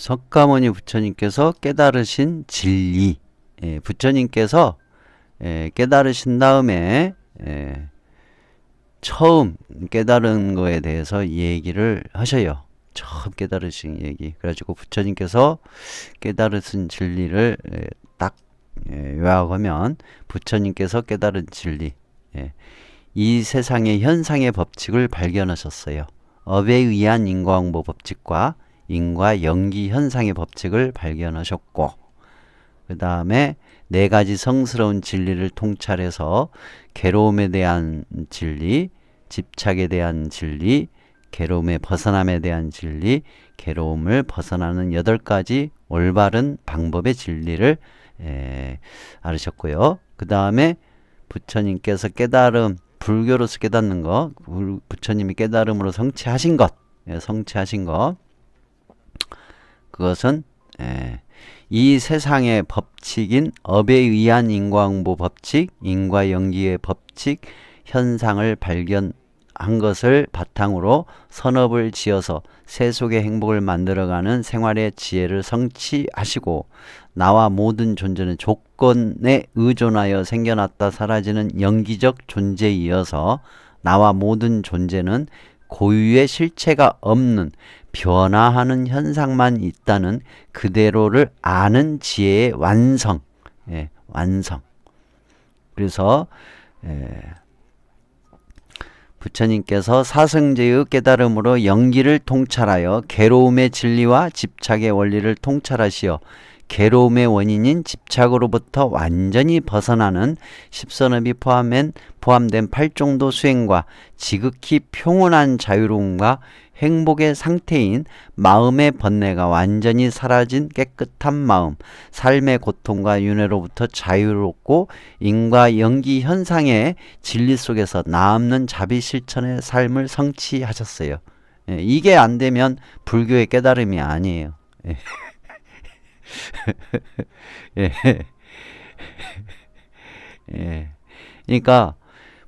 석가모니 부처님께서 깨달으신 진리, 부처님께서 깨달으신 다음에 처음 깨달은 거에 대해서 얘기를 하셔요. 처음 깨달으신 얘기. 그래가지고 부처님께서 깨달으신 진리를 딱 요약하면 부처님께서 깨달은 진리, 이 세상의 현상의 법칙을 발견하셨어요. 업에 의한 인과응보 법칙과 인과 연기 현상의 법칙을 발견하셨고, 그 다음에 네 가지 성스러운 진리를 통찰해서 괴로움에 대한 진리, 집착에 대한 진리, 괴로움의 벗어남에 대한 진리, 괴로움을 벗어나는 8가지 올바른 방법의 진리를 알으셨고요. 그 다음에 부처님께서 깨달음, 불교로서 깨닫는 것, 부처님이 깨달음으로 성취하신 것, 성취하신 것, 그것은 이 세상의 법칙인 업에 의한 인과응보 법칙, 인과연기의 법칙, 현상을 발견한 것을 바탕으로 선업을 지어서 세속의 행복을 만들어가는 생활의 지혜를 성취하시고, 나와 모든 존재는 조건에 의존하여 생겨났다 사라지는 연기적 존재에 이어서 나와 모든 존재는 고유의 실체가 없는 변화하는 현상만 있다는 그대로를 아는 지혜의 완성. 완성. 그래서 부처님께서 사성제의 깨달음으로 연기를 통찰하여 괴로움의 진리와 집착의 원리를 통찰하시어 괴로움의 원인인 집착으로부터 완전히 벗어나는 십선업이 포함된 팔종도 수행과 지극히 평온한 자유로움과 행복의 상태인 마음의 번뇌가 완전히 사라진 깨끗한 마음, 삶의 고통과 윤회로부터 자유롭고 인과 연기 현상의 진리 속에서 남는 자비 실천의 삶을 성취하셨어요. 이게 안 되면 불교의 깨달음이 아니에요. 그러니까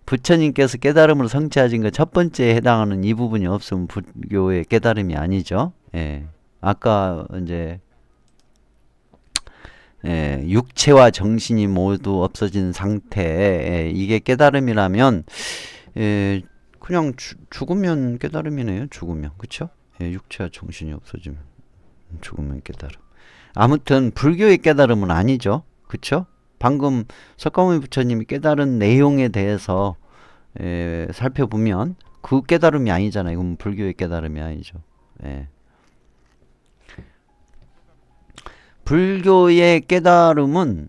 부처님께서 깨달음을 성취하신 것 첫 번째에 해당하는 이 부분이 없으면 불교의 깨달음이 아니죠. 아까 이제 육체와 정신이 모두 없어진 상태, 이게 깨달음이라면 그냥 죽으면 깨달음이네요. 죽으면, 그쵸? 육체와 정신이 없어지면 죽으면 깨달음. 아무튼 불교의 깨달음은 아니죠. 그쵸? 방금 석가모니 부처님이 깨달은 내용에 대해서 살펴보면 그 깨달음이 아니잖아요. 이건 불교의 깨달음이 아니죠. 불교의 깨달음은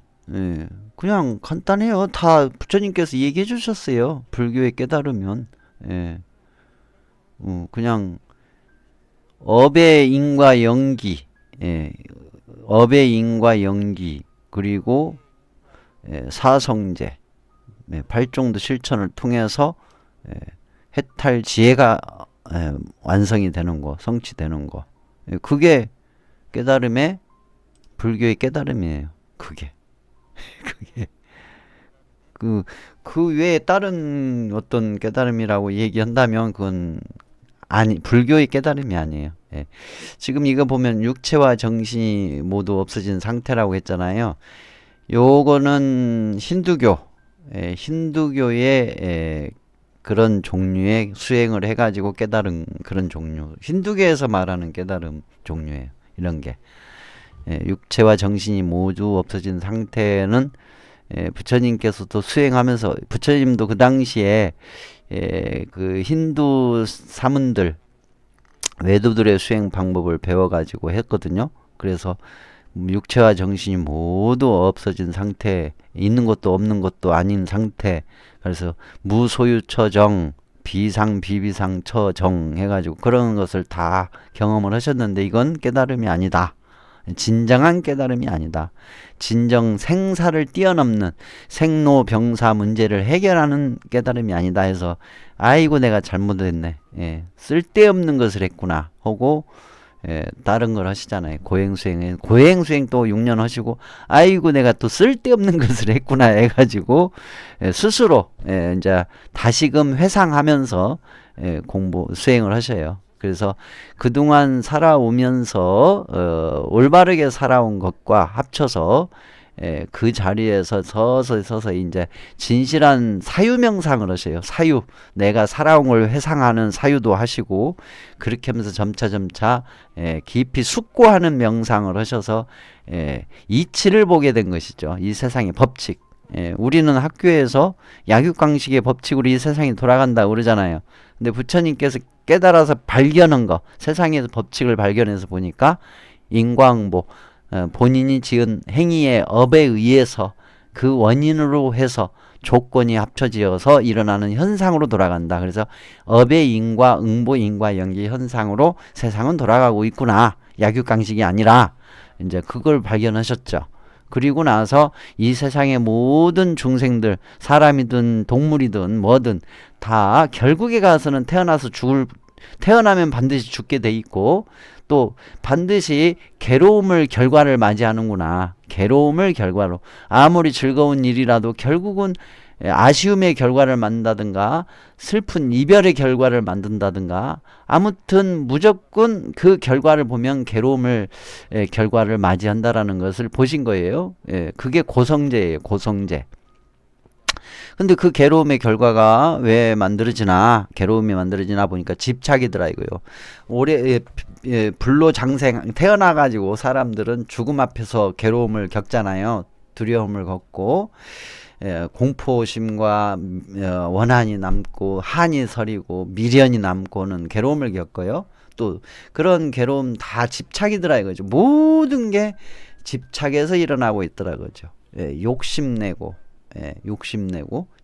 그냥 간단해요. 다 부처님께서 얘기해 주셨어요. 불교의 깨달으면 그냥 업의 인과 연기, 업의 인과 연기, 그리고 사성제, 팔종도 실천을 통해서 해탈 지혜가 완성이 되는 거, 성취되는 거, 그게 깨달음의 불교의 깨달음이에요. 그게 그 외에 다른 어떤 깨달음이라고 얘기한다면 그건 불교의 깨달음이 아니에요. 지금 이거 보면 육체와 정신이 모두 없어진 상태라고 했잖아요. 요거는 힌두교의 그런 종류의 수행을 해가지고 깨달은 그런 종류. 힌두교에서 말하는 깨달음 종류예요. 이런 게. 육체와 정신이 모두 없어진 상태는 부처님께서도 수행하면서, 부처님도 그 당시에 그 힌두 사문들, 외도들의 수행 방법을 배워가지고 했거든요. 그래서 육체와 정신이 모두 없어진 상태, 있는 것도 없는 것도 아닌 상태, 그래서 무소유처정, 비상 비비상 처정 해가지고 그런 것을 다 경험을 하셨는데, 이건 깨달음이 아니다. 진정한 깨달음이 아니다. 진정 생사를 뛰어넘는 생로병사 문제를 해결하는 깨달음이 아니다 해서, 아이고 내가 잘못했네, 쓸데없는 것을 했구나 하고 다른 걸 하시잖아요. 고행수행 또 6년 하시고, 아이고 내가 또 쓸데없는 것을 했구나 해가지고 스스로 이제 다시금 회상하면서 수행을 하셔요. 그래서 그동안 살아오면서 올바르게 살아온 것과 합쳐서 그 자리에서 서서 이제 진실한 사유명상을 하셔요. 사유, 내가 살아온 걸 회상하는 사유도 하시고, 그렇게 하면서 점차 깊이 숙고하는 명상을 하셔서 이치를 보게 된 것이죠. 이 세상의 법칙. 우리는 학교에서 약육강식의 법칙으로 이 세상이 돌아간다 그러잖아요. 근데 부처님께서 깨달아서 발견한 거, 세상에서 법칙을 발견해서 보니까 인과응보, 본인이 지은 행위의 업에 의해서 그 원인으로 해서 조건이 합쳐지어서 일어나는 현상으로 돌아간다. 그래서 업의 인과, 응보, 인과, 연기 현상으로 세상은 돌아가고 있구나. 약육강식이 아니라 이제 그걸 발견하셨죠. 그리고 나서 이 세상의 모든 중생들, 사람이든 동물이든 뭐든 다 결국에 가서는 태어나면 반드시 죽게 돼 있고, 또 반드시 괴로움을 결과를 맞이하는구나. 괴로움을 결과로. 아무리 즐거운 일이라도 결국은 아쉬움의 결과를 만든다든가 슬픈 이별의 결과를 만든다든가, 아무튼 무조건 그 결과를 보면 괴로움을 결과를 맞이한다라는 것을 보신 거예요. 그게 고성제예요. 고성제. 근데 그 괴로움의 결과가 왜 만들어지나, 괴로움이 만들어지나 보니까 집착이더라 이거요. 올해 불로장생 태어나가지고 사람들은 죽음 앞에서 괴로움을 겪잖아요. 두려움을 겪고 공포심과 원한이 남고 한이 서리고 미련이 남고는 괴로움을 겪어요. 또 그런 괴로움 다 집착이더라 이거죠. 모든 게 집착에서 일어나고 있더라 그죠. 욕심내고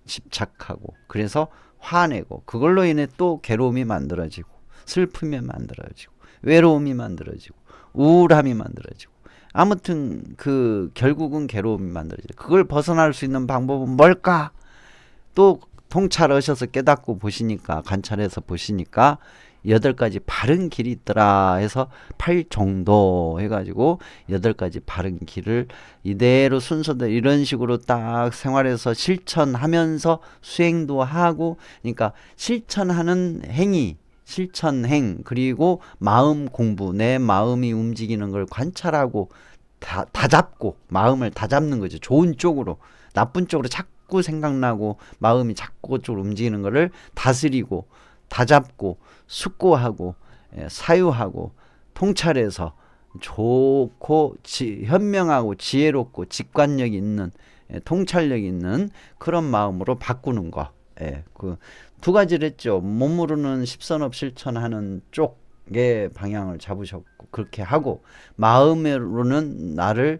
집착하고, 그래서 화내고, 그걸로 인해 또 괴로움이 만들어지고, 슬픔이 만들어지고, 외로움이 만들어지고, 우울함이 만들어지고, 아무튼 그 결국은 괴로움이 만들어지고, 그걸 벗어날 수 있는 방법은 뭘까? 또 통찰하셔서 깨닫고 보시니까, 관찰해서 보시니까 8가지 바른 길이 있더라 해서 8정도 해가지고 8가지 바른 길을 이대로 순서대로 이런 식으로 딱 생활에서 실천하면서 수행도 하고, 그러니까 실천하는 행위, 실천행, 그리고 마음 공부, 내 마음이 움직이는 걸 관찰하고 다 잡고, 마음을 다 잡는 거죠. 좋은 쪽으로. 나쁜 쪽으로 자꾸 생각나고 마음이 자꾸 그쪽으로 움직이는 거를 다스리고 다 잡고 숙고하고 사유하고 통찰해서 좋고 현명하고 지혜롭고 직관력 있는 통찰력 있는 그런 마음으로 바꾸는 거. 그 2가지를 했죠. 몸으로는 십선업 실천하는 쪽의 방향을 잡으셨고 그렇게 하고, 마음으로는 나를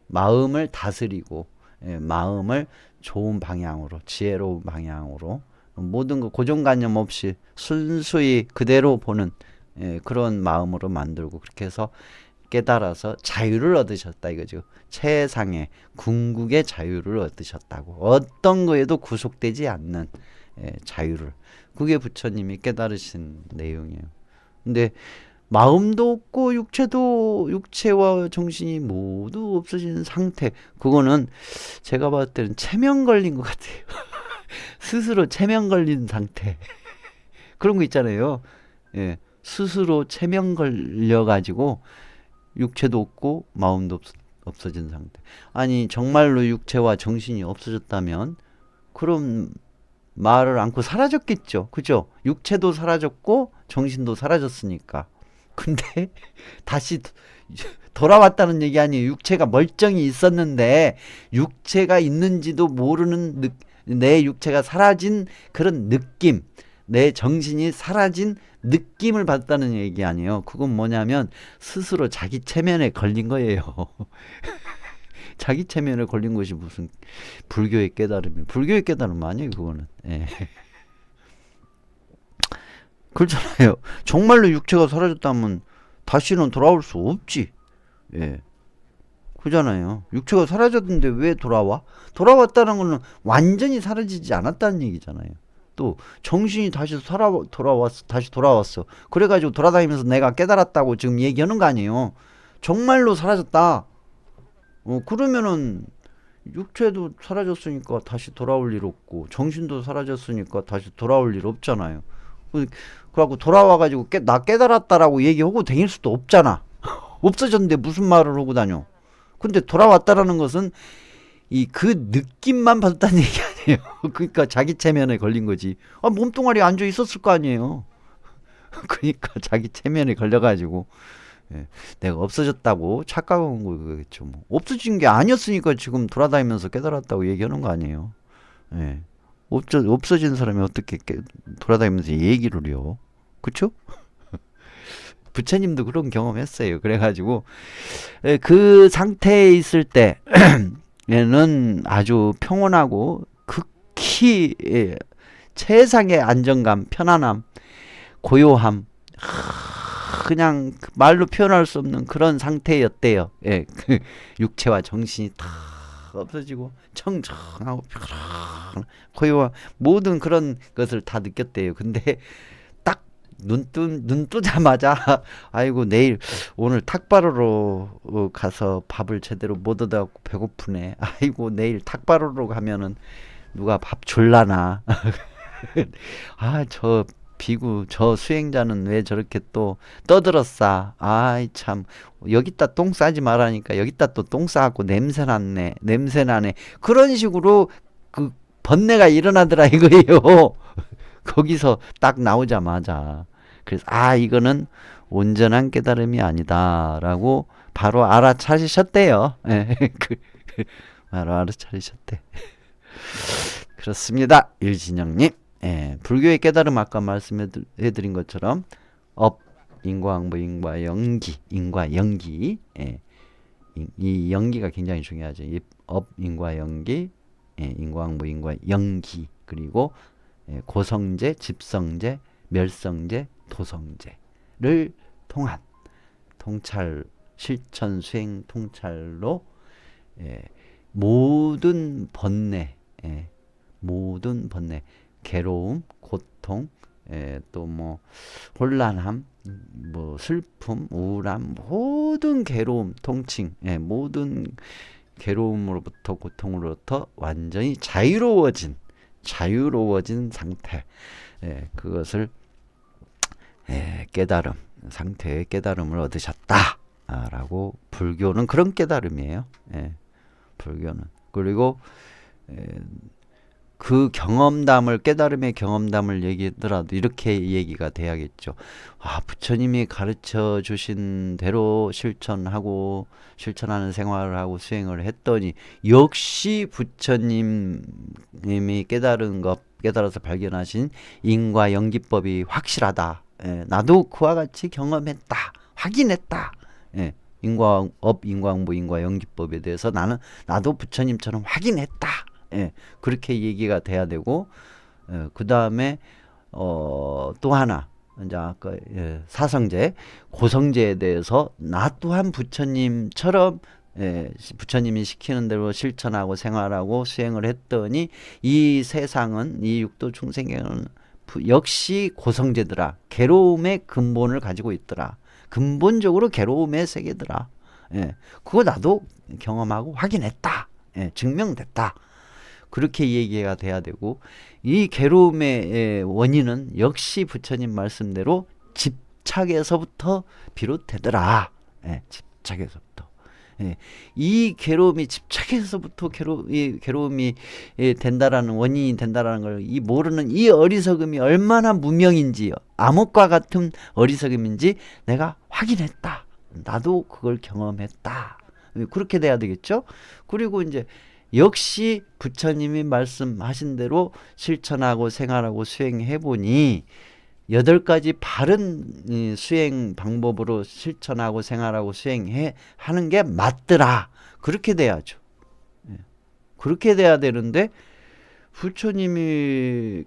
마음을 다스리고 마음을 좋은 방향으로, 지혜로운 방향으로, 모든 거 고정관념 없이 순수히 그대로 보는 그런 마음으로 만들고, 그렇게 해서 깨달아서 자유를 얻으셨다 이거죠. 최상의 궁극의 자유를 얻으셨다고. 어떤 거에도 구속되지 않는 자유를. 그게 부처님이 깨달으신 내용이에요. 근데 마음도 없고 육체와 정신이 모두 없어지는 상태, 그거는 제가 봤을 때는 체면 걸린 것 같아요. 스스로 체면 걸린 상태. 그런 거 있잖아요. 스스로 체면 걸려가지고 육체도 없고 마음도 없어진 상태. 아니 정말로 육체와 정신이 없어졌다면 그럼 말을 않고 사라졌겠죠. 그죠? 육체도 사라졌고 정신도 사라졌으니까. 근데 다시 돌아왔다는 얘기 아니에요. 육체가 멀쩡히 있었는데 육체가 있는지도 모르는 내 육체가 사라진 그런 느낌, 내 정신이 사라진 느낌을 받았다는 얘기 아니에요. 그건 뭐냐면 스스로 자기 체면에 걸린 거예요. 자기 체면에 걸린 것이 무슨 불교의 깨달음이에요. 불교의 깨달음 아니에요 그거는. 그렇잖아요. 정말로 육체가 사라졌다면 다시는 돌아올 수 없지. 그잖아요. 육체가 사라졌는데 왜 돌아와? 돌아왔다는 거는 완전히 사라지지 않았다는 얘기잖아요. 또 정신이 다시 다시 돌아왔어. 그래가지고 돌아다니면서 내가 깨달았다고 지금 얘기하는 거 아니에요. 정말로 사라졌다. 그러면은 육체도 사라졌으니까 다시 돌아올 일 없고 정신도 사라졌으니까 다시 돌아올 일 없잖아요. 그래갖고 돌아와가지고 나 깨달았다라고 얘기하고 다닐 수도 없잖아. 없어졌는데 무슨 말을 하고 다녀. 근데 돌아왔다라는 것은 그 느낌만 받았다는 얘기 아니에요. 그러니까 자기 체면에 걸린 거지. 몸뚱아리 앉아 있었을 거 아니에요. 그러니까 자기 체면에 걸려가지고 내가 없어졌다고 착각한 거겠죠. 뭐. 없어진 게 아니었으니까 지금 돌아다니면서 깨달았다고 얘기하는 거 아니에요. 예. 없어진 사람이 어떻게 돌아다니면서 얘기를 해요. 그쵸? 부처님도 그런 경험했어요. 그래가지고 그 상태에 있을 때에는 아주 평온하고 극히 최상의 안정감, 편안함, 고요함, 그냥 말로 표현할 수 없는 그런 상태였대요. 예, 그 육체와 정신이 다 없어지고 청청하고 편안한 고요한 모든 그런 것을 다 느꼈대요. 근데 딱 눈 뜨자마자 아이고 오늘 탁바로로 가서 밥을 제대로 못 얻어갖고 배고프네. 아이고 내일 탁바로로 가면은 누가 밥 줄라나. 저 비구 저 수행자는 왜 저렇게 또 떠들었어. 아이 참 여기다 똥 싸지 말라니까 여기다 또 똥 싸갖고 냄새 나네. 그런 식으로 그 번뇌가 일어나더라 이거예요. 거기서 딱 나오자마자. 그래서 이거는 온전한 깨달음이 아니다라고 바로 알아차리셨대요. 바로 알아차리셨대. 그렇습니다. 일진영님. 불교의 깨달음 아까 말씀해드린 것처럼 업, 인과응보, 인과연기, 이 연기가 굉장히 중요하죠. 업, 인과연기, 인과응보, 인과연기, 그리고 고성제, 집성제, 멸성제, 도성제를 통한 통찰, 실천, 수행 통찰로 모든 번뇌, 괴로움, 고통, 또 뭐 혼란함, 뭐 슬픔, 우울함, 모든 괴로움, 통칭, 모든 괴로움으로부터 고통으로부터 완전히 자유로워진 상태, 그것을 깨달음, 상태의 깨달음을 얻으셨다라고 불교는 그런 깨달음이에요. 불교는. 그리고 그 깨달음의 경험담을 얘기하더라도 이렇게 얘기가 돼야겠죠. 부처님이 가르쳐 주신 대로 실천하는 생활을 하고 수행을 했더니 역시 부처님이 깨달아서 발견하신 인과연기법이 확실하다. 나도 그와 같이 경험했다. 확인했다. 인과응보, 인과연기법에 대해서 나도 부처님처럼 확인했다. 그렇게 얘기가 돼야 되고, 그 다음에 또 하나 이제 아까 사성제, 고성제에 대해서 나 또한 부처님처럼 부처님이 시키는 대로 실천하고 생활하고 수행을 했더니 이 세상은 이 육도 중생에는 역시 고성제더라. 괴로움의 근본을 가지고 있더라. 근본적으로 괴로움의 세계더라. 그거 나도 경험하고 확인했다. 증명됐다. 그렇게 얘기가 돼야 되고, 이 괴로움의 원인은 역시 부처님 말씀대로 집착에서부터 비롯되더라. 집착에서부터. 이 괴로움이 집착에서부터 괴로움이 된다라는 원인이 된다라는 걸 모르는 이 어리석음이 얼마나 무명인지, 암흑과 같은 어리석음인지 내가 확인했다. 나도 그걸 경험했다. 그렇게 돼야 되겠죠. 그리고 이제 역시 부처님이 말씀하신 대로 실천하고 생활하고 수행해보니 8가지 바른 수행 방법으로 실천하고 생활하고 하는 게 맞더라. 그렇게 돼야죠. 그렇게 돼야 되는데 부처님이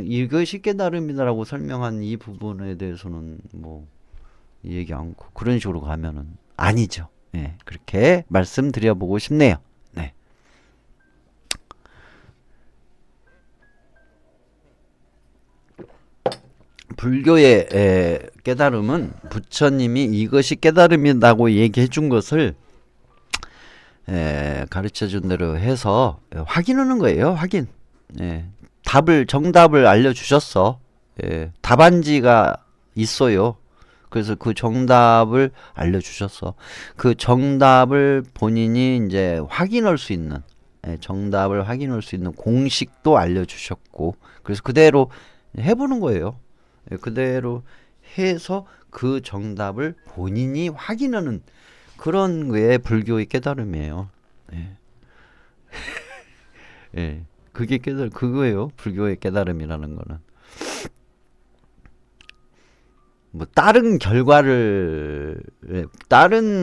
이것이 깨달음이다라고 설명한 이 부분에 대해서는 뭐 얘기 않고 그런 식으로 가면은 아니죠. 그렇게 말씀드려보고 싶네요. 불교의 깨달음은 부처님이 이것이 깨달음이라고 얘기해 준 것을 가르쳐 준 대로 해서 확인하는 거예요. 확인. 정답을 알려주셨어. 답안지가 있어요. 그래서 그 정답을 알려주셨어. 그 정답을 본인이 이제 확인할 수 있는, 정답을 확인할 수 있는 공식도 알려주셨고, 그래서 그대로 해보는 거예요. 그대로 해서 그 정답을 본인이 확인하는 그런 게 불교의 깨달음이에요. 예. 예. 그거예요. 불교의 깨달음이라는 거는. 뭐 다른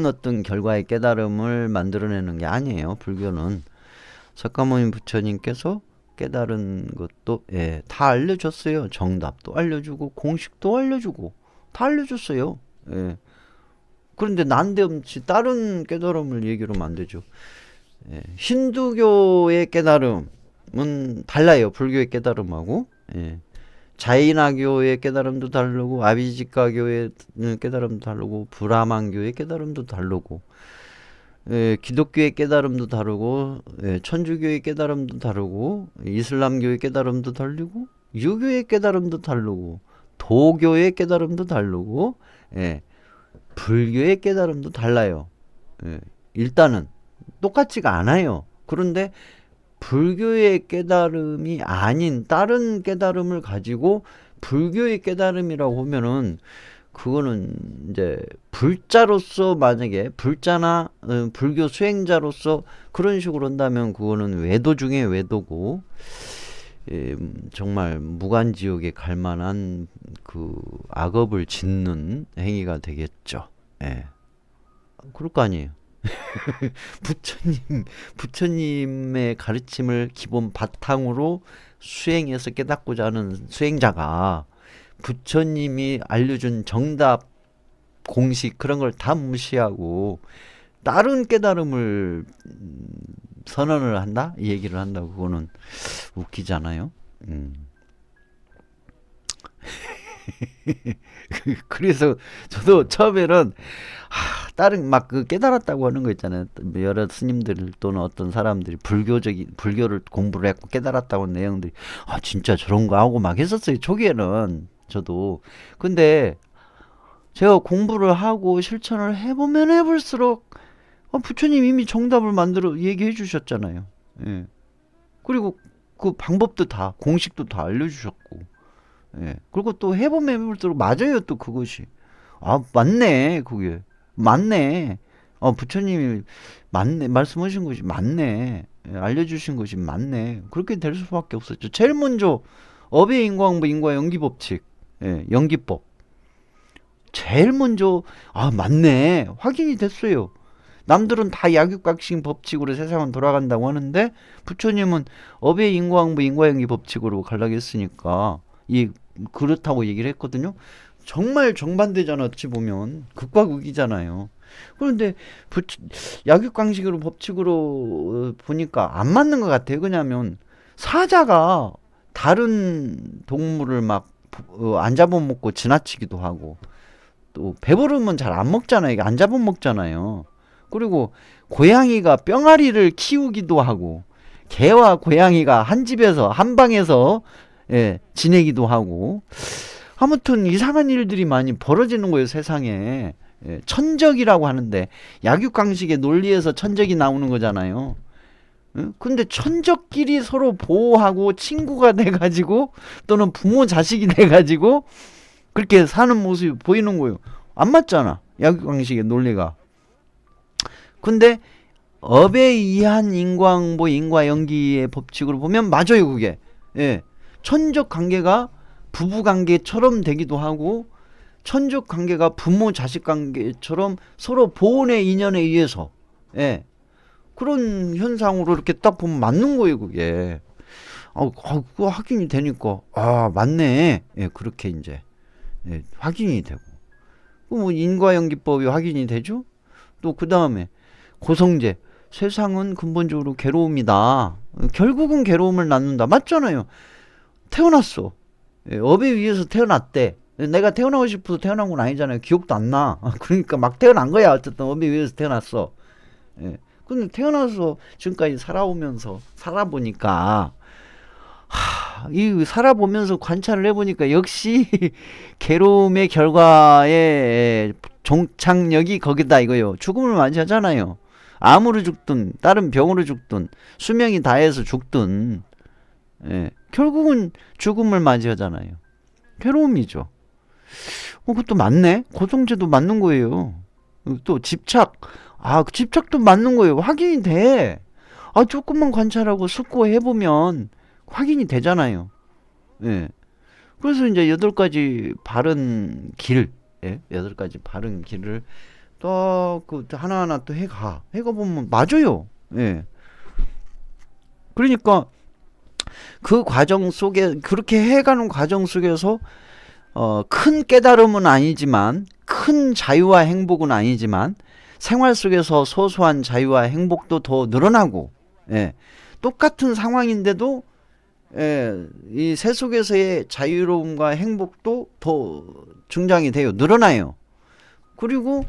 어떤 결과의 깨달음을 만들어내는 게 아니에요. 불교는 석가모니 부처님께서 깨달은 것도 다 알려줬어요. 정답도 알려주고 공식도 알려주고 다 알려줬어요. 예. 그런데 난데없이 다른 깨달음을 얘기하면 안 되죠. 힌두교의 깨달음은 달라요. 불교의 깨달음하고. 자이나교의 깨달음도 다르고 아비지카교의 깨달음도 다르고 브라만교의 깨달음도 다르고 기독교의 깨달음도 다르고 천주교의 깨달음도 다르고 이슬람교의 깨달음도 다르고 유교의 깨달음도 다르고 도교의 깨달음도 다르고 불교의 깨달음도 달라요. 일단은 똑같지가 않아요. 그런데 불교의 깨달음이 아닌 다른 깨달음을 가지고 불교의 깨달음이라고 하면은 그거는 이제 불자로서 만약에 불자나 불교 수행자로서 그런 식으로 한다면 그거는 외도 중에 외도고 정말 무간지옥에 갈 만한 그 악업을 짓는 행위가 되겠죠. 그럴 거 아니에요. 부처님의 가르침을 기본 바탕으로 수행해서 깨닫고자 하는 수행자가 부처님이 알려준 정답, 공식 그런 걸 다 무시하고 다른 깨달음을 선언을 한다? 이 얘기를 한다. 그거는 웃기잖아요. 그래서 저도 처음에는 다른 막 그 깨달았다고 하는 거 있잖아요. 여러 스님들 또는 어떤 사람들이 불교를 공부를 했고 깨달았다고 하는 내용들이 진짜 저런 거 하고 막 했었어요. 초기에는 저도. 근데 제가 공부를 하고 실천을 해보면 해볼수록 부처님 이미 정답을 만들어 얘기해 주셨잖아요. 그리고 그 방법도 다 공식도 다 알려주셨고 그리고 또 해보면 해볼수록 맞아요. 또 그것이 맞네. 그게 맞네. 부처님이 맞네. 말씀하신 것이 맞네. 알려주신 것이 맞네. 그렇게 될 수밖에 없었죠. 제일 먼저 업의 인과응보 인과연기법칙, 연기법. 제일 먼저 맞네. 확인이 됐어요. 남들은 다 약육각신 법칙으로 세상은 돌아간다고 하는데 부처님은 업의 인과응보 인과연기 법칙으로 가려고 했으니까 그렇다고 얘기를 했거든요. 정말 정반대잖아. 어찌 보면 극과 극이잖아요. 그런데 약육강식으로 법칙으로 보니까 안 맞는 것 같아요. 왜냐하면 사자가 다른 동물을 막 안 잡아먹고 지나치기도 하고 또 배부르면 잘 안 먹잖아요. 이게 안 잡아먹잖아요. 그리고 고양이가 뿅아리를 키우기도 하고 개와 고양이가 한 집에서 한 방에서 지내기도 하고 아무튼 이상한 일들이 많이 벌어지는 거예요. 세상에. 천적이라고 하는데 약육강식의 논리에서 천적이 나오는 거잖아요. 근데 천적끼리 서로 보호하고 친구가 돼가지고 또는 부모 자식이 돼가지고 그렇게 사는 모습이 보이는 거예요. 안 맞잖아. 약육강식의 논리가. 근데 업에 의한 인과응보 인과연기의 법칙으로 보면 맞아요. 그게. 천적 관계가 부부 관계처럼 되기도 하고 천적 관계가 부모 자식 관계처럼 서로 보온의 인연에 의해서 그런 현상으로 이렇게 딱 보면 맞는 거예요. 그게 그거 확인이 되니까 맞네. 그렇게 이제 확인이 되고 뭐 인과연기법이 확인이 되죠. 또 그 다음에 고성제 세상은 근본적으로 괴로움이다. 결국은 괴로움을 낳는다. 맞잖아요. 태어났어. 업에 의해서 태어났대. 내가 태어나고 싶어서 태어난 건 아니잖아요. 기억도 안 나. 그러니까 막 태어난 거야. 어쨌든 업에 의해서 태어났어. 근데 태어나서 지금까지 살아오면서 살아보니까 이 살아보면서 관찰을 해보니까 역시 괴로움의 결과의 종착역이 거기다 이거요. 죽음을 맞이하잖아요. 암으로 죽든 다른 병으로 죽든 수명이 다해서 죽든 결국은 죽음을 맞이하잖아요. 괴로움이죠. 그것도 맞네. 고정제도 맞는 거예요. 또 집착. 그 집착도 맞는 거예요. 확인이 돼. 조금만 관찰하고 숙고해보면 확인이 되잖아요. 예. 그래서 이제 8가지 바른 길, 8가지 바른 길을 또 하나하나 또 해가 보면 맞아요. 예. 그러니까 그 과정 속에 그렇게 해가는 과정 속에서 큰 깨달음은 아니지만 큰 자유와 행복은 아니지만 생활 속에서 소소한 자유와 행복도 더 늘어나고 똑같은 상황인데도 이 새 속에서의 자유로움과 행복도 더 증장이 돼요. 늘어나요. 그리고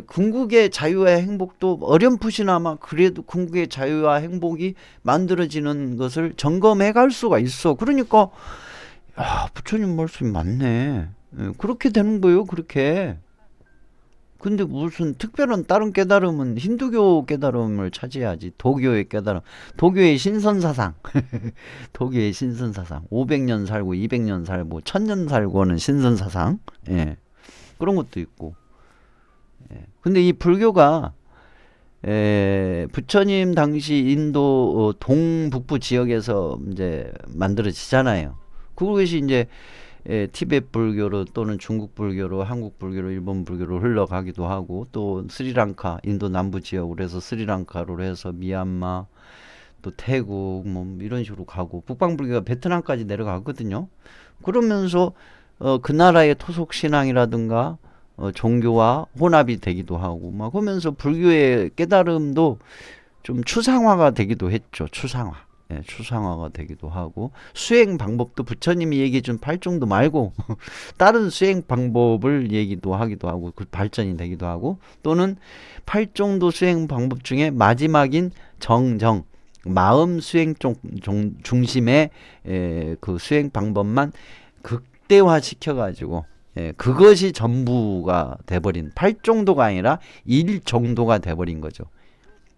궁극의 자유와 행복도 어렴풋이나마 그래도 궁극의 자유와 행복이 만들어지는 것을 점검해 갈 수가 있어. 그러니까 부처님 말씀이 맞네. 그렇게 되는 거예요. 그렇게. 근데 무슨 특별한 다른 깨달음은 힌두교 깨달음을 차지해야지. 도교의 깨달음. 도교의 신선사상. 도교의 신선사상. 500년 살고 200년 살고 1000년 살고 하는 신선사상. 그런 것도 있고. 근데 이 불교가 부처님 당시 인도 동북부 지역에서 이제 만들어지잖아요. 그것이 이제 티베트 불교로 또는 중국 불교로 한국 불교로 일본 불교로 흘러가기도 하고 또 스리랑카 인도 남부 지역으로 해서 스리랑카로 해서 미얀마 또 태국 뭐 이런 식으로 가고 북방 불교가 베트남까지 내려가거든요. 그러면서 그 나라의 토속 신앙이라든가 종교와 혼합이 되기도 하고 막 그러면서 불교의 깨달음도 좀 추상화가 되기도 했죠. 추상화가 되기도 하고 수행 방법도 부처님이 얘기해 준 팔종도 말고 다른 수행 방법을 얘기도 하기도 하고 그 발전이 되기도 하고 또는 팔종도 수행 방법 중에 마지막인 정정 마음 수행 중심의 그 수행 방법만 극대화 시켜가지고 그것이 전부가 돼버린 8정도가 아니라 1정도가 돼버린 거죠.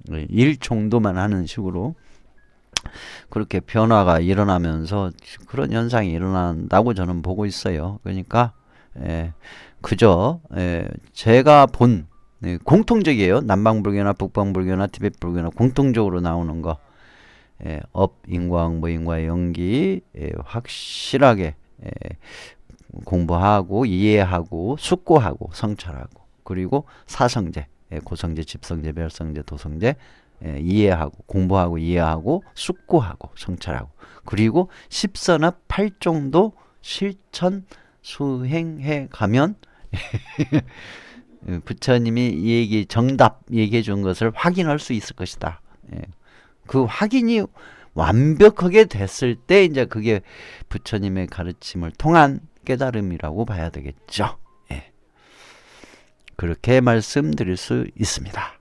1정도만 하는 식으로 그렇게 변화가 일어나면서 그런 현상이 일어난다고 저는 보고 있어요. 그러니까 그저 제가 본 공통적이에요. 남방불교나 북방불교나 티베트불교나 공통적으로 나오는 거 업, 인과응, 무인과의 연기 확실하게 공부하고 이해하고 숙고하고 성찰하고 그리고 사성제 고성제, 집성제, 별성제, 도성제 이해하고 공부하고 이해하고 숙고하고 성찰하고 그리고 십선업 8종도 실천 수행해 가면 부처님이 정답 얘기해 준 것을 확인할 수 있을 것이다. 그 확인이 완벽하게 됐을 때 이제 그게 부처님의 가르침을 통한 깨달음이라고 봐야 되겠죠. 그렇게 말씀드릴 수 있습니다.